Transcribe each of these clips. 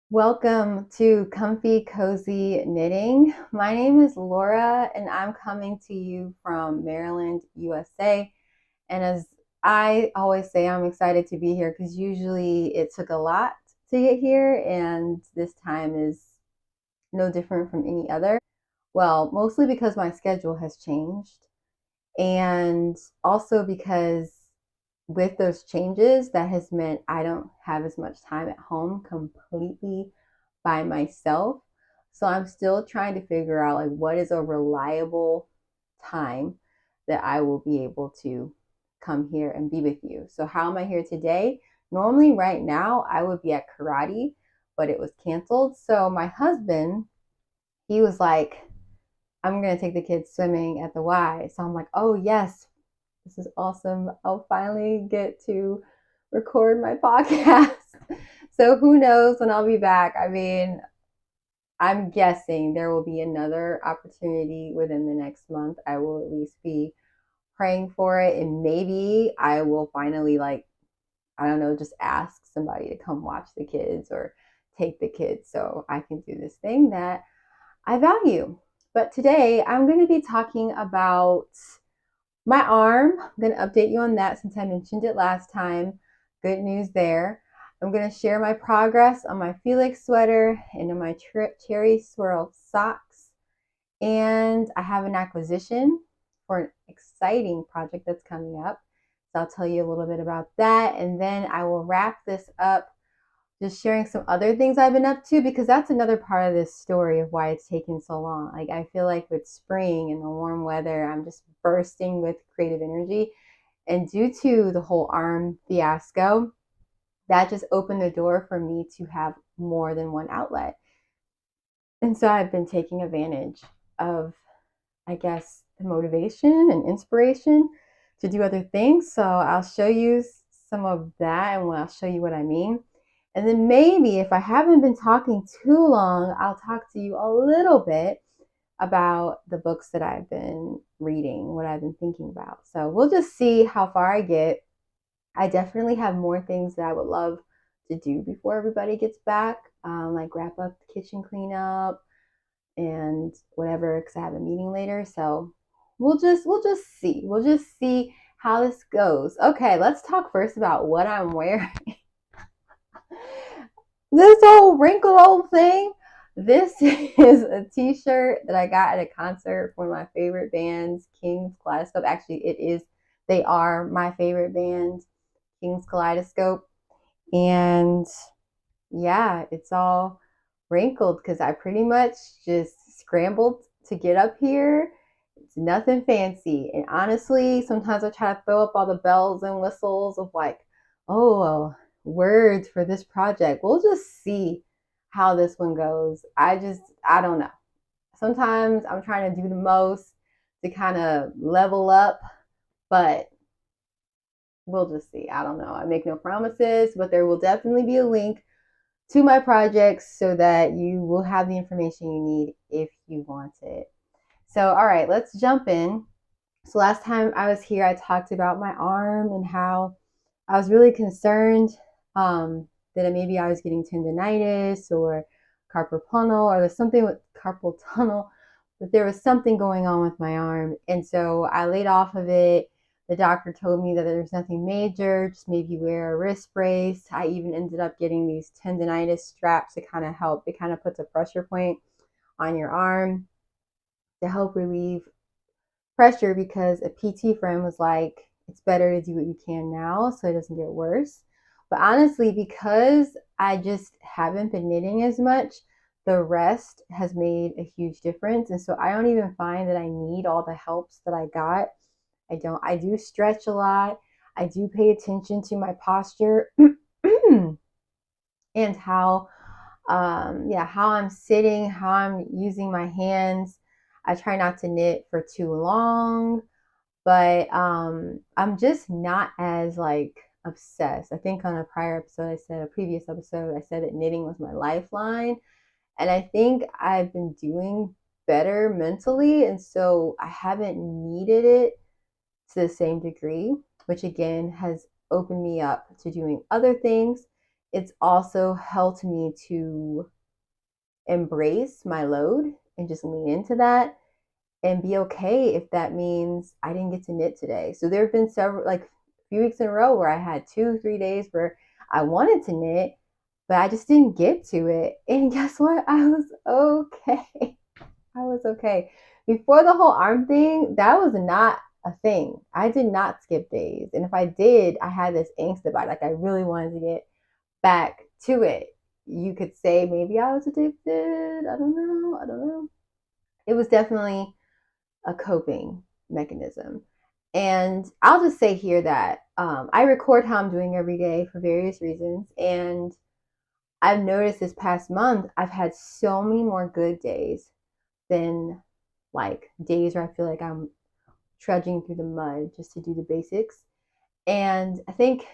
Welcome to Comfy Cozy Knitting. My name is Laura and I'm coming to you from Maryland, USA. And as I always say, I'm excited to be here because usually it took a lot to get here, and this time is no different from any other. Well, mostly because my schedule has changed, and also because with those changes, that has meant I don't have as much time at home completely by myself. So I'm still trying to figure out like what is a reliable time that I will be able to come here and be with you. So how am I here today? Normally right now I would be at karate, but it was canceled. So my husband, he was like, I'm going to take the kids swimming at the Y. So I'm like, oh yes, this is awesome. I'll finally get to record my podcast. So who knows when I'll be back? I mean, I'm guessing there will be another opportunity within the next month. I will at least be praying for it. And maybe I will finally, like, I don't know, just ask somebody to come watch the kids or take the kids so I can do this thing that I value. But today I'm going to be talking about my arm. I'm going to update you on that since I mentioned it last time. Good news there. I'm going to share my progress on my Felix sweater and on my Cherry Swirl Socks. And I have an acquisition for an exciting project that's coming up. So I'll tell you a little bit about that. And then I will wrap this up just sharing some other things I've been up to, because that's another part of this story of why it's taken so long. Like, I feel like with spring and the warm weather, I'm just bursting with creative energy. And due to the whole arm fiasco, that just opened the door for me to have more than one outlet. And so I've been taking advantage of, I guess, the motivation and inspiration to do other things. So I'll show you some of that, and I'll show you what I mean. And then maybe if I haven't been talking too long, I'll talk to you a little bit about the books that I've been reading, what I've been thinking about. So we'll just see how far I get. I definitely have more things that I would love to do before everybody gets back, like wrap up the kitchen cleanup and whatever, because I have a meeting later. So we'll just see how this goes. Okay, let's talk first about what I'm wearing. This old wrinkled old thing. This is a t-shirt that I got at a concert for my favorite bands, King's Kaleidoscope. Actually, it is, they are my favorite band, King's Kaleidoscope. And yeah, it's all wrinkled because I pretty much just scrambled to get up here. It's nothing fancy. And honestly, sometimes I try to throw up all the bells and whistles of like, oh, words for this project. We'll just see how this one goes. I don't know. Sometimes I'm trying to do the most to kind of level up, but we'll just see. I don't know. I make no promises, but there will definitely be a link to my projects so that you will have the information you need if you want it. So, all right, let's jump in. So, last time I was here, I talked about my arm and how I was really concerned that maybe I was getting tendonitis or carpal tunnel, or there's something with carpal tunnel, that there was something going on with my arm. And so I laid off of it. The doctor told me that there's nothing major, just maybe wear a wrist brace. I even ended up getting these tendonitis straps to kind of help. It kind of puts a pressure point on your arm to help relieve pressure, because a PT friend was like, it's better to do what you can now so it doesn't get worse. But honestly, because I just haven't been knitting as much, the rest has made a huge difference. And so I don't even find that I need all the helps that I got. I do stretch a lot. I do pay attention to my posture and how I'm sitting, how I'm using my hands. I try not to knit for too long, but I'm just not as like obsessed. I think on a previous episode, I said that knitting was my lifeline, and I think I've been doing better mentally, and so I haven't needed it to the same degree, which again has opened me up to doing other things it's also helped me to embrace my load and just lean into that and be okay if that means I didn't get to knit today. So there have been several, like a few weeks in a row where I had 2-3 days where I wanted to knit, but I just didn't get to it. And guess what? I was okay. I was okay. Before the whole arm thing, that was not a thing. I did not skip days. And if I did, I had this angst about it. Like I really wanted to get back to it. You could say maybe I was addicted. I don't know. I don't know. It was definitely a coping mechanism. And I'll just say here that I record how I'm doing every day for various reasons. And I've noticed this past month, I've had so many more good days than like days where I feel like I'm trudging through the mud just to do the basics. And I think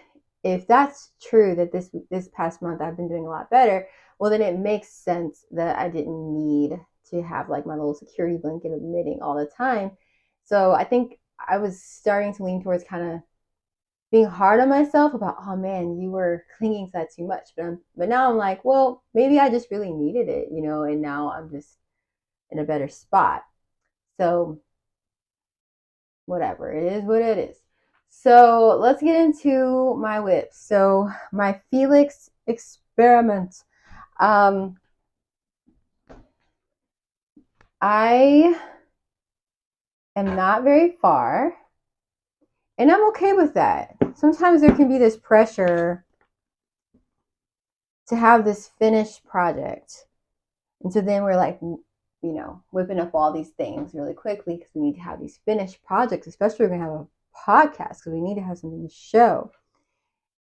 if that's true, that this past month I've been doing a lot better, well then it makes sense that I didn't need to have like my little security blanket of knitting all the time. So I think I was starting to lean towards kind of being hard on myself about, oh man, you were clinging to that too much. But now I'm like, well, maybe I just really needed it, and now I'm just in a better spot. So whatever, it is what it is. So let's get into my whips. So my Felix Experiment. I am not very far, and I'm okay with that. Sometimes there can be this pressure to have this finished project. And so then we're like, whipping up all these things really quickly because we need to have these finished projects, especially if we're going to have a podcast because we need to have something to show.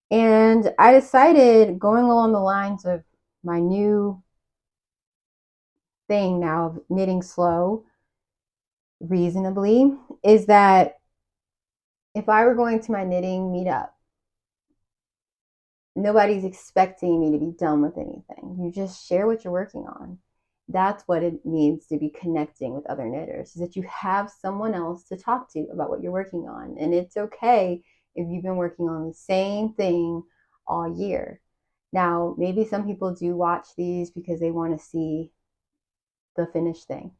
And I decided, going along the lines of my new thing now of knitting slow, reasonably, is that if I were going to my knitting meetup, nobody's expecting me to be done with anything. You just share what you're working on. That's what it means to be connecting with other knitters, is that you have someone else to talk to about what you're working on. And it's okay if you've been working on the same thing all year. Now, maybe some people do watch these because they want to see the finished thing.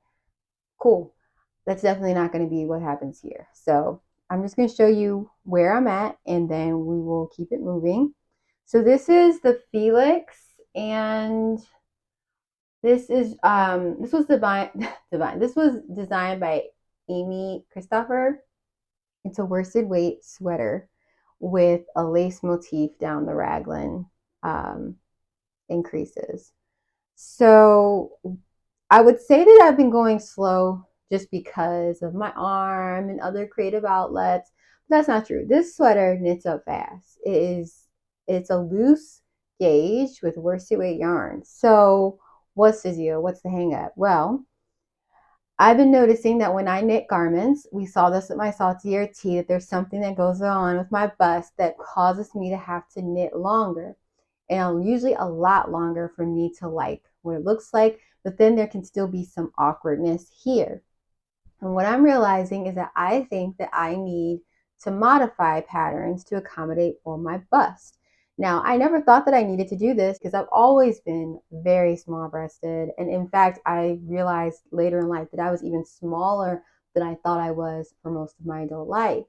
Cool. That's definitely not going to be what happens here. So I'm just going to show you where I'm at, and then we will keep it moving. So this is the Felix, and this was This was designed by Amy Christopher. It's a worsted weight sweater with a lace motif down the raglan increases. So I would say that I've been going slow just because of my arm and other creative outlets. But that's not true. This sweater knits up fast. It's a loose gauge with worsted weight yarn. So what's the deal? What's the hang up? Well, I've been noticing that when I knit garments, we saw this at my Salty RT, that there's something that goes on with my bust that causes me to have to knit longer. And usually a lot longer for me to like what it looks like, but then there can still be some awkwardness here. And what I'm realizing is that I think that I need to modify patterns to accommodate for my bust. Now, I never thought that I needed to do this because I've always been very small-breasted. And in fact, I realized later in life that I was even smaller than I thought I was for most of my adult life.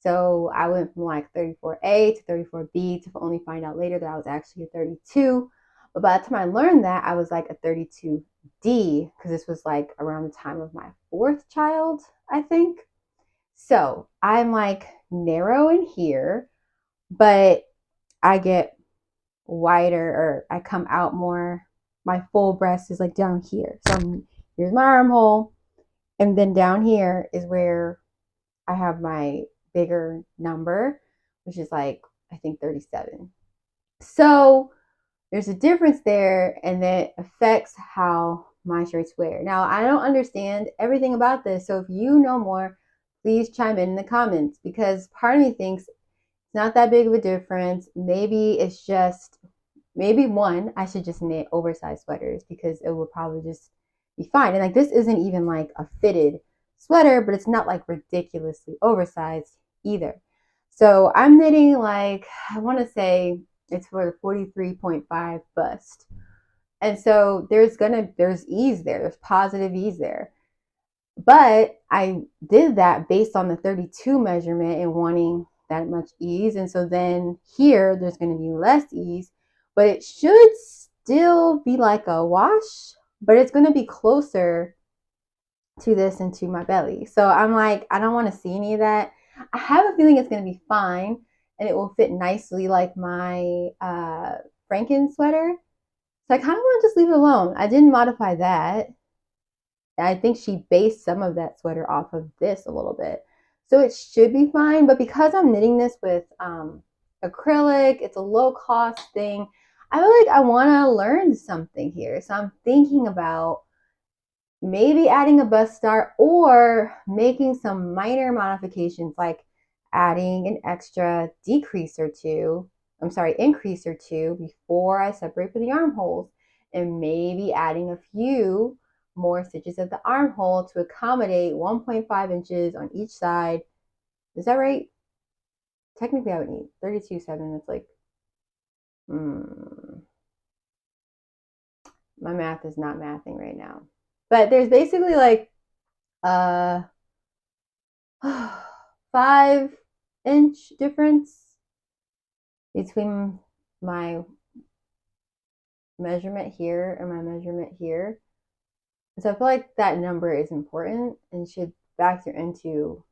So I went from like 34A to 34B to only find out later that I was actually a 32. But by the time I learned that, I was like a 32D, because this was like around the time of my fourth child, I think. So I'm like narrow in here, but I get wider, or I come out more. My full breast is like down here. So here's my armhole. And then down here is where I have my bigger number, which is like, I think 37. So there's a difference there, and that affects how my shirts wear. Now, I don't understand everything about this. So if you know more, please chime in the comments, because part of me thinks not that big of a difference. Maybe it's just, one, I should just knit oversized sweaters because it will probably just be fine. And like, this isn't even like a fitted sweater, but it's not like ridiculously oversized either. So I'm knitting like, I want to say It's for the 43.5 bust. And so there's ease there. There's positive ease there. But I did that based on the 32 measurement and wanting that much ease. And so then here, there's going to be less ease, but it should still be like a wash, but it's going to be closer to this and to my belly. So I'm like, I don't want to see any of that. I have a feeling it's going to be fine and it will fit nicely like my Franken sweater. So I kind of want to just leave it alone. I didn't modify that. I think she based some of that sweater off of this a little bit. So it should be fine. But because I'm knitting this with acrylic, it's a low cost thing. I feel like I want to learn something here. So I'm thinking about maybe adding a bust start or making some minor modifications like adding an extra increase or two before I separate for the armholes, and maybe adding a few more stitches at the armhole to accommodate 1.5 inches on each side. Is that right? Technically, I would need 32.7. It's like, my math is not mathing right now. But there's basically like a 5-inch difference between my measurement here and my measurement here. So I feel like that number is important and should factor into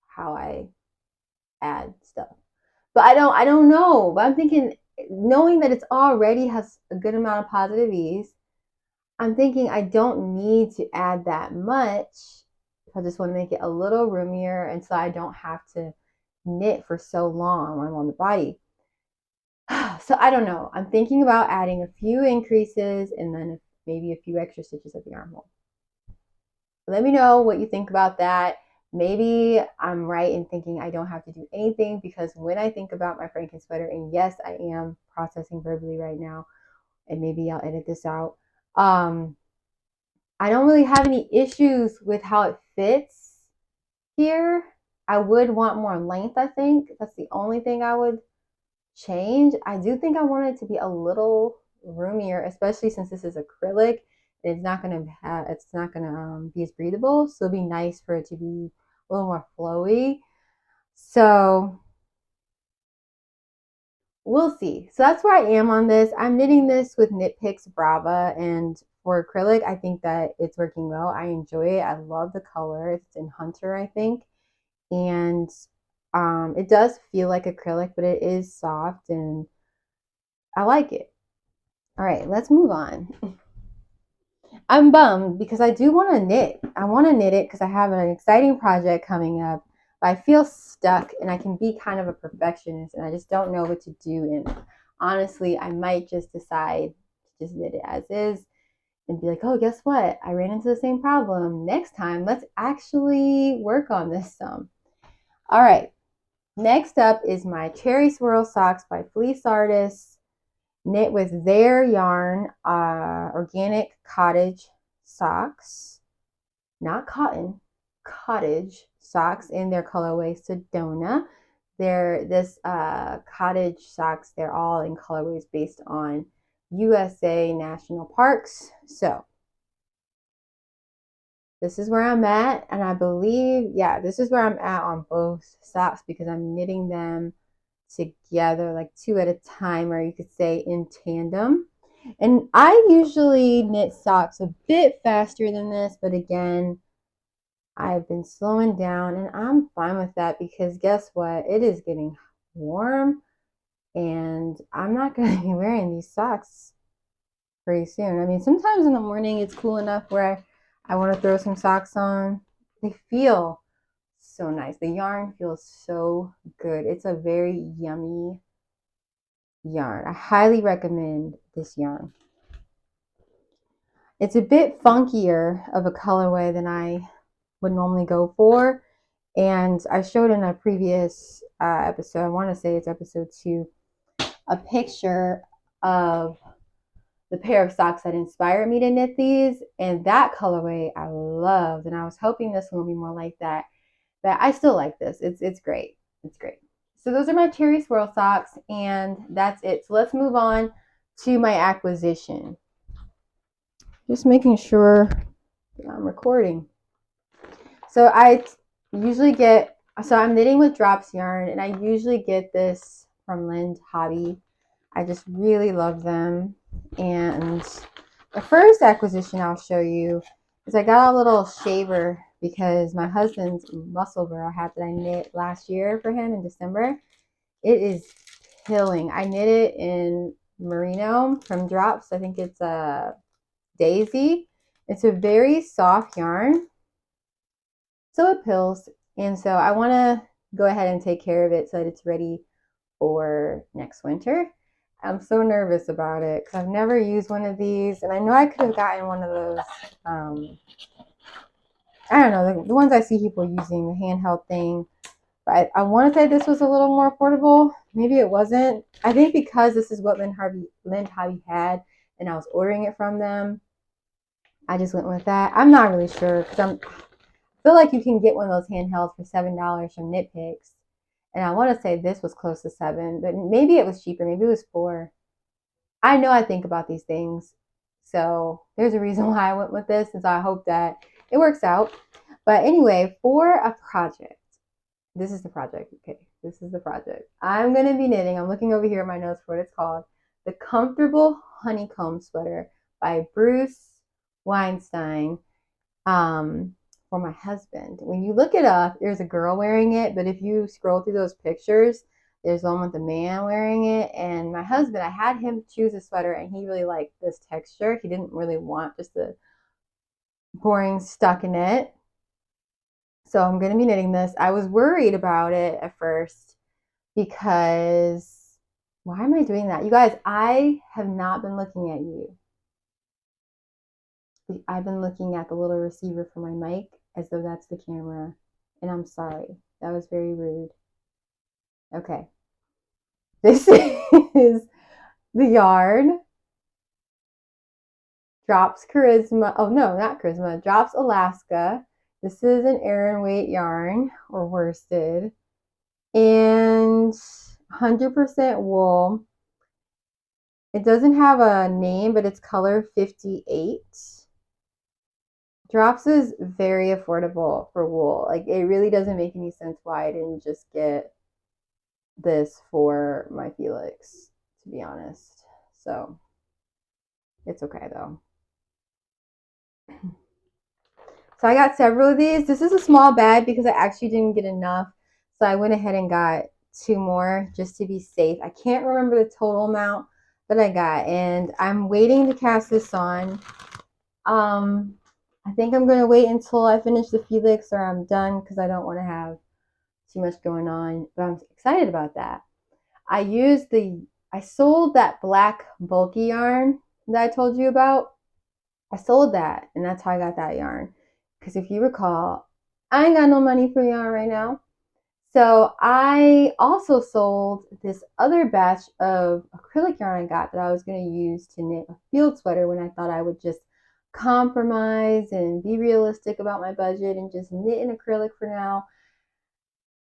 how I add stuff. But I don't know. But I'm thinking, knowing that it's already has a good amount of positive ease, I'm thinking I don't need to add that much. I just want to make it a little roomier and so I don't have to knit for so long when I'm on the body. So I don't know. I'm thinking about adding a few increases and then maybe a few extra stitches at the armhole. Let me know what you think about that. Maybe I'm right in thinking I don't have to do anything, because when I think about my Franken sweater, and yes, I am processing verbally right now, and maybe I'll edit this out. I don't really have any issues with how it fits here. I would want more length, I think. That's the only thing I would change. I do think I want it to be a little roomier, especially since this is acrylic. It's not gonna be as breathable, so it'd be nice for it to be a little more flowy. So we'll see. So that's where I am on this. I'm knitting this with Knit Picks Brava, and for acrylic, I think that it's working well. I enjoy it. I love the color. It's in Hunter, I think, and it does feel like acrylic, but it is soft and I like it. All right, let's move on. I'm bummed because I do want to knit. I want to knit it because I have an exciting project coming up, but I feel stuck and I can be kind of a perfectionist and I just don't know what to do. And honestly, I might just decide to just knit it as is and be like, oh, guess what? I ran into the same problem. Next time, let's actually work on this some. All right. Next up is my Cherry Swirl Socks by Fleece Artists, knit with their yarn, organic cottage socks, not cotton, cottage socks in their colorway Sedona. This cottage socks, they're all in colorways based on USA national parks. So this is where I'm at, and I believe, yeah, this is where I'm at on both socks because I'm knitting them together, like two at a time, or you could say in tandem. And I usually knit socks a bit faster than this, but again, I've been slowing down and I'm fine with that because guess what? It is getting warm and I'm not going to be wearing these socks pretty soon. I mean, sometimes in the morning it's cool enough where I want to throw some socks on. They feel so nice. The yarn feels so good. It's a very yummy yarn. I highly recommend this yarn. It's a bit funkier of a colorway than I would normally go for. And I showed in a previous episode, I want to say it's episode 2, a picture of the pair of socks that inspired me to knit these. And that colorway I loved. And I was hoping this one would be more like that. But I still like this. It's great. It's great. So those are my Cherry Swirl Socks, and that's it. So let's move on to my acquisition. Just making sure that I'm recording. So I usually get, so I'm knitting with Drops yarn, and I usually get this from Lind Hobby. I just really love them. And the first acquisition I'll show you is I got a little shaver because my husband's muscle girl hat that I knit last year for him in December, it is killing. I knit it in merino from Drops. I think it's a Daisy. It's a very soft yarn, so it pills. And so I want to go ahead and take care of it so that it's ready for next winter. I'm so nervous about it because I've never used one of these, and I know I could have gotten one of those, I don't know, the ones I see people using, the handheld thing. But I want to say this was a little more affordable. Maybe it wasn't. I think because this is what Lind Hobby had, and I was ordering it from them, I just went with that. I'm not really sure because I feel like you can get one of those handhelds for $7 from Knit Picks. And I want to say this was close to $7, but maybe it was cheaper. Maybe it was $4. I know I think about these things. So there's a reason why I went with this, and so I hope that it works out. But anyway, for a project, this is the project. Okay, this is the project. I'm going to be knitting. I'm looking over here at my notes for what it's called. The Comfortable Honeycomb Sweater by Bruce Weinstein. For my husband. When you look it up, there's a girl wearing it, but if you scroll through those pictures, there's one with a man wearing it. And my husband, I had him choose a sweater, and he really liked this texture. He didn't really want just the boring stockinette. So I'm going to be knitting this. I was worried about it at first because why am I doing that? You guys, I have not been looking at you. I've been looking at the little receiver for my mic as though that's the camera, and I'm sorry. That was very rude. Okay. This is the yarn. Drops Charisma. Oh, no, not Charisma. Drops Alaska. This is an Aran weight yarn, or worsted, and 100% wool. It doesn't have a name, but it's color 58. Drops is very affordable for wool. Like, it really doesn't make any sense why I didn't just get this for my Felix, to be honest. So it's okay though. So I got several of these. This is a small bag because I actually didn't get enough. So I went ahead and got 2 more just to be safe. I can't remember the total amount that I got, and I'm waiting to cast this on. I think I'm going to wait until I finish the Felix or I'm done because I don't want to have too much going on, but I'm excited about that. I sold that black bulky yarn that I told you about. I sold that, and that's how I got that yarn. Because if you recall, I ain't got no money for yarn right now. So I also sold this other batch of acrylic yarn I got that I was going to use to knit a field sweater when I thought I would just compromise and be realistic about my budget and just knit in acrylic for now.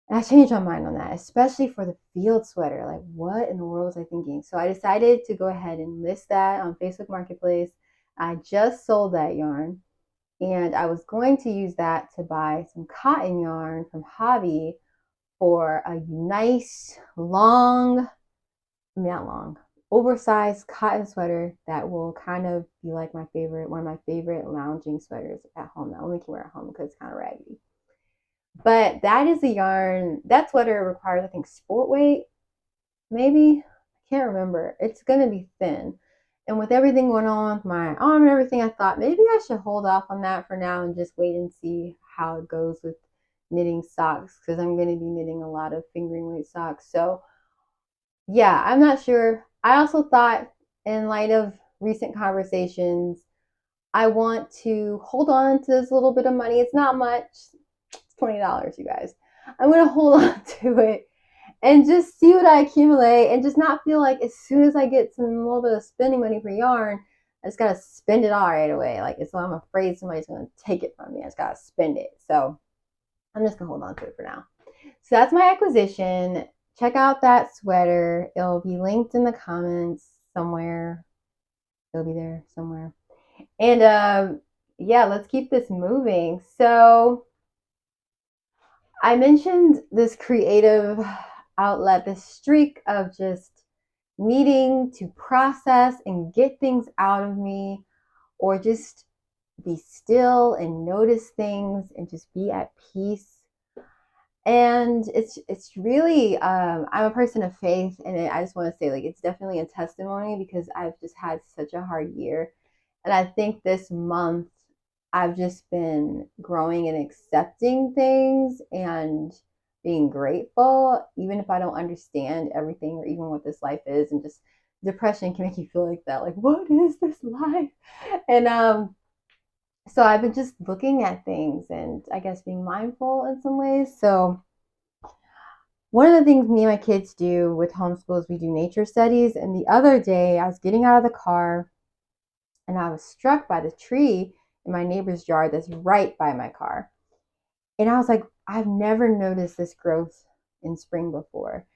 And I changed my mind on that, especially for the field sweater. Like, what in the world was I thinking? So I decided to go ahead and list that on Facebook Marketplace. I just sold that yarn, and I was going to use that to buy some cotton yarn from Hobby for a nice, oversized cotton sweater that will kind of be like one of my favorite lounging sweaters at home. I only can wear at home because it's kind of raggedy. But that is the yarn. That sweater requires, I think, sport weight, maybe. I can't remember. It's going to be thin. And with everything going on with my arm and everything, I thought maybe I should hold off on that for now and just wait and see how it goes with knitting socks, because I'm going to be knitting a lot of fingering weight socks. So yeah, I'm not sure. I also thought, in light of recent conversations, I want to hold on to this little bit of money. It's not much. It's $20, you guys. I'm going to hold on to it and just see what I accumulate, and just not feel like as soon as I get some little bit of spending money for yarn, I just got to spend it all right away. Like, it's I'm afraid somebody's going to take it from me. I just got to spend it. So I'm just going to hold on to it for now. So that's my acquisition. check out that sweater. It'll be linked in the comments somewhere. It'll be there somewhere. And yeah, let's keep this moving. So I mentioned this creative outlet, this streak of just needing to process and get things out of me, or just be still and notice things and just be at peace. And it's really I'm a person of faith, and I just want to say, like, it's definitely a testimony because I've just had such a hard year, and I think this month I've just been growing and accepting things and being grateful, even if I don't understand everything or even what this life is. And just depression can make you feel like that, like, what is this life? And so I've been just looking at things and I guess being mindful in some ways. So one of the things me and my kids do with homeschool is we do nature studies. And the other day I was getting out of the car and I was struck by the tree in my neighbor's yard that's right by my car. And I was like, I've never noticed this growth in spring before.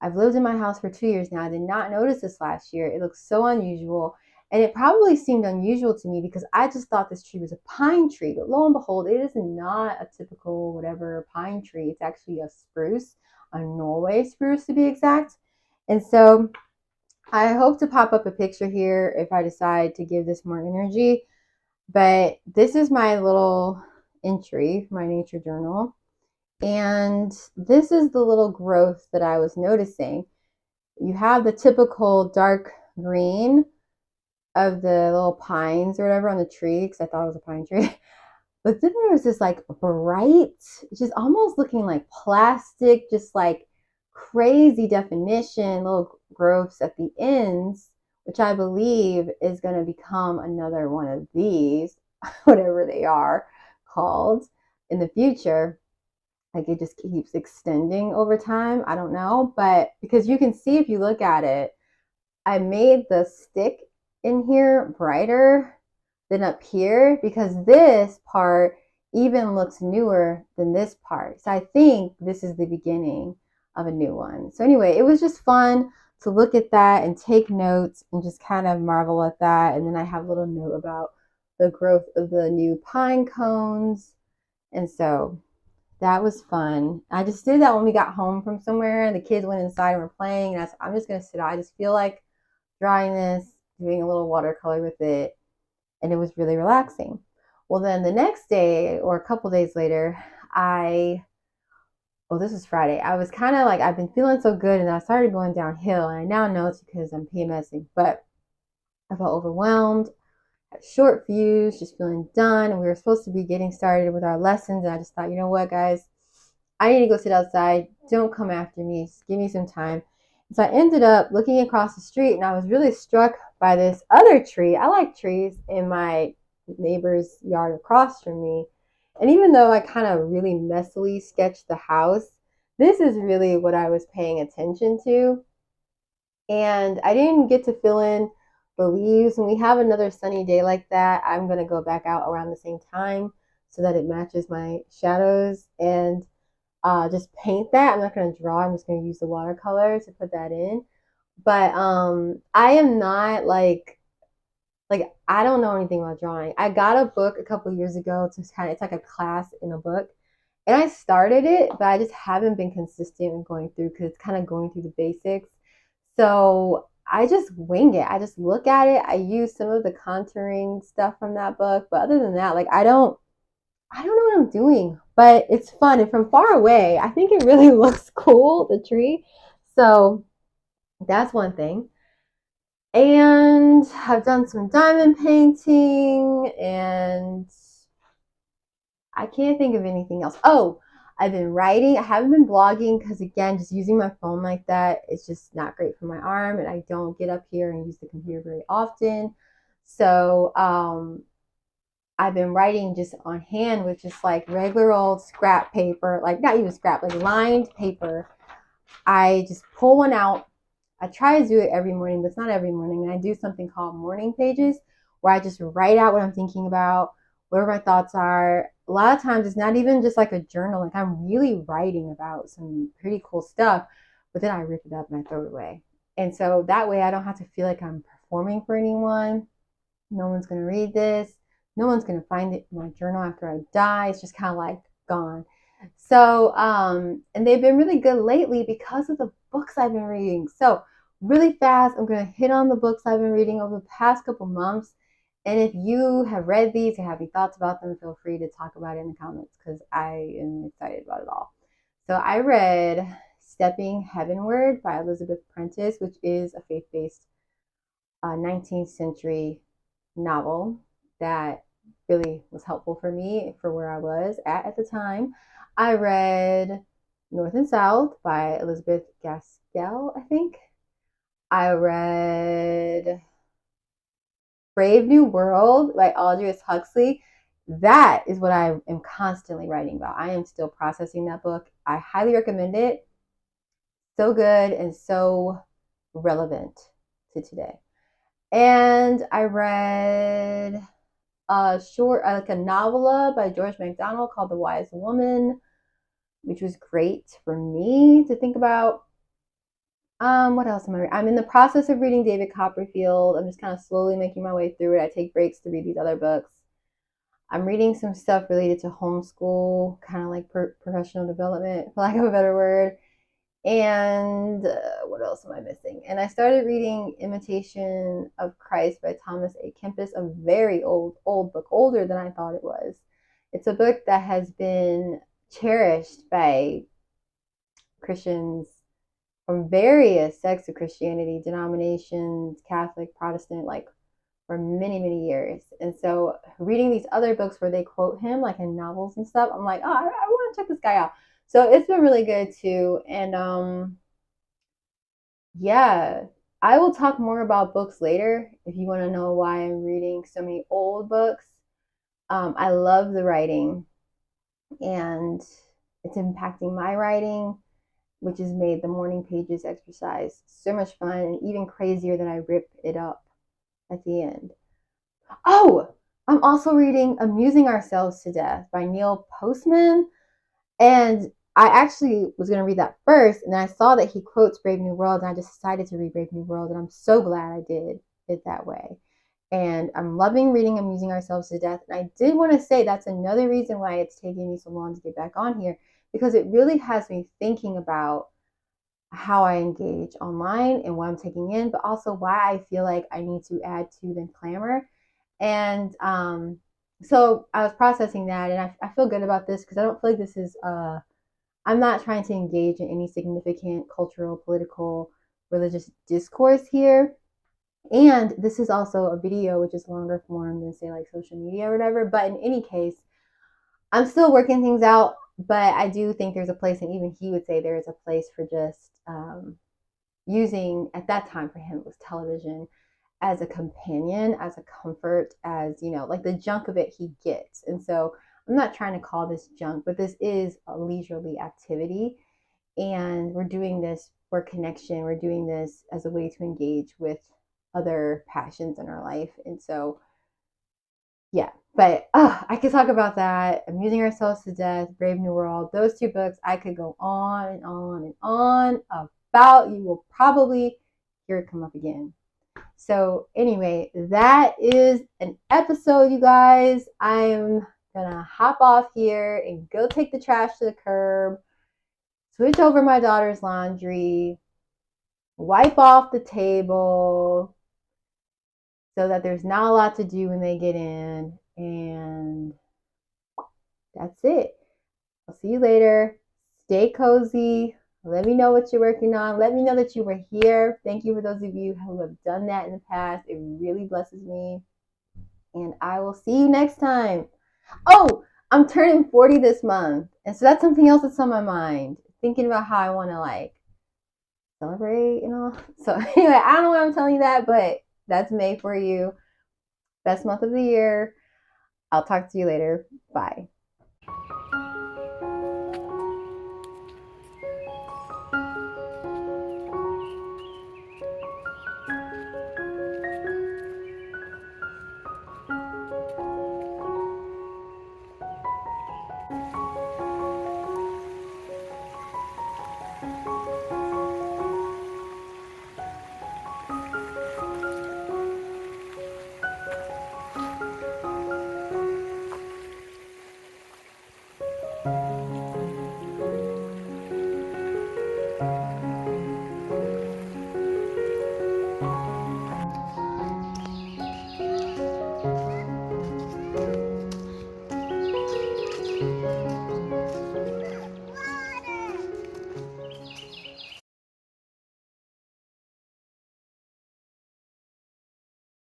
I've lived in my house for 2 years now. I did not notice this last year. It looks so unusual. And it probably seemed unusual to me because I just thought this tree was a pine tree. But lo and behold, it is not a typical whatever pine tree. It's actually a spruce, a Norway spruce to be exact. And so I hope to pop up a picture here if I decide to give this more energy. But this is my little entry for my nature journal. And this is the little growth that I was noticing. You have the typical dark green of the little pines or whatever on the tree, because I thought it was a pine tree. But then there was this like bright, just almost looking like plastic, just like crazy definition, little growths at the ends, which I believe is going to become another one of these, whatever they are called in the future. Like it just keeps extending over time. I don't know, but because you can see if you look at it, I made the stick in here brighter than up here because this part even looks newer than this part. So I think this is the beginning of a new one. So anyway, it was just fun to look at that and take notes and just kind of marvel at that. And then I have a little note about the growth of the new pine cones. And so that was fun. I just did that when we got home from somewhere and the kids went inside and were playing. And I'm just going to sit out. I just feel like drawing this, doing a little watercolor with it. And it was really relaxing. Well, then the next day or a couple days later, this was Friday. I was kind of like, I've been feeling so good and I started going downhill. And I now know it's because I'm PMSing, but I felt overwhelmed, had short fuse, just feeling done. And we were supposed to be getting started with our lessons. And I just thought, you know what, guys, I need to go sit outside. Don't come after me. Just give me some time. So I ended up looking across the street and I was really struck by this other tree. I like trees in my neighbor's yard across from me. And even though I kind of really messily sketched the house, this is really what I was paying attention to. And I didn't get to fill in the leaves. When we have another sunny day like that, I'm going to go back out around the same time so that it matches my shadows and just paint that. I'm not going to draw. I'm just going to use the watercolor to put that in. But I am not like I don't know anything about drawing. I got a book a couple years ago to kind of, it's like a class in a book. And I started it, but I just haven't been consistent in going through because it's kind of going through the basics. So I just wing it. I just look at it. I use some of the contouring stuff from that book. But other than that, like I don't know what I'm doing, but it's fun. And from far away, I think it really looks cool, the tree. So that's one thing. And I've done some diamond painting and I can't think of anything else. Oh, I've been writing. I haven't been blogging because, again, just using my phone like that, it's just not great for my arm. And I don't get up here and use the computer very often. So I've been writing just on hand with just like regular old scrap paper, like not even scrap, like lined paper. I just pull one out. I try to do it every morning, but it's not every morning. And I do something called morning pages where I just write out what I'm thinking about, where my thoughts are. A lot of times it's not even just like a journal. Like I'm really writing about some pretty cool stuff. but then I rip it up and I throw it away. And so that way I don't have to feel like I'm performing for anyone. No one's going to read this. No one's going to find it in my journal after I die. It's just kind of like gone. So, and they've been really good lately because of the books I've been reading. So really fast, I'm going to hit on the books I've been reading over the past couple months. And if you have read these or have any thoughts about them, feel free to talk about it in the comments because I am excited about it all. So I read Stepping Heavenward by Elizabeth Prentice, which is a faith-based 19th century novel that really was helpful for me for where I was at the time. I read North and South by Elizabeth Gaskell, I think. I read Brave New World by Aldous Huxley. That is what I am constantly writing about. I am still processing that book. I highly recommend it. So good and so relevant to today. And I read a short, like a novella by George MacDonald called The Wise Woman, which was great for me to think about. What else am I reading? I'm in the process of reading David Copperfield. I'm just kind of slowly making my way through it. I take breaks to read these other books. I'm reading some stuff related to homeschool, kind of like professional development, for lack of a better word. And what else am I missing? And I started reading Imitation of Christ by Thomas A. Kempis, a very old book, older than I thought it was. It's a book that has been cherished by Christians from various sects of Christianity, denominations, Catholic, Protestant, like for many, many years. And so reading these other books where they quote him, like in novels and stuff, I'm like, oh, I want to check this guy out. So it's been really good too. And yeah, I will talk more about books later if you want to know why I'm reading so many old books. I love the writing and it's impacting my writing, which has made the morning pages exercise so much fun and even crazier that I rip it up at the end. Oh, I'm also reading Amusing Ourselves to Death by Neil Postman. And I actually was going to read that first, and then I saw that he quotes Brave New World, and I just decided to read Brave New World, and I'm so glad I did it that way. And I'm loving reading Amusing Ourselves to Death. And I did want to say that's another reason why it's taking me so long to get back on here, because it really has me thinking about how I engage online and what I'm taking in, but also why I feel like I need to add to the clamor. And so I was processing that, and I feel good about this because I don't feel like this is I'm not trying to engage in any significant cultural, political, religious discourse here. And this is also a video, which is longer form than say like social media or whatever. But in any case, I'm still working things out, but I do think there's a place, and even he would say there is a place for just using, at that time for him, it was television, as a companion, as a comfort, as, you know, like the junk of it he gets. And so I'm not trying to call this junk, but this is a leisurely activity. And we're doing this for connection. We're doing this as a way to engage with other passions in our life. And so, yeah, but I could talk about that. Amusing Ourselves to Death, Brave New World, those two books, I could go on and on and on about. You will probably hear it come up again. So anyway, that is an episode, you guys. I'm gonna hop off here and go take the trash to the curb, switch over my daughter's laundry, wipe off the table so that there's not a lot to do when they get in. And that's it. I'll see you later. Stay cozy. Let me know what you're working on. Let me know that you were here. Thank you for those of you who have done that in the past. It really blesses me. And I will see you next time. Oh, I'm turning 40 this month. And so that's something else that's on my mind. Thinking about how I want to like celebrate and all. So anyway, I don't know why I'm telling you that, but that's May for you. Best month of the year. I'll talk to you later. Bye.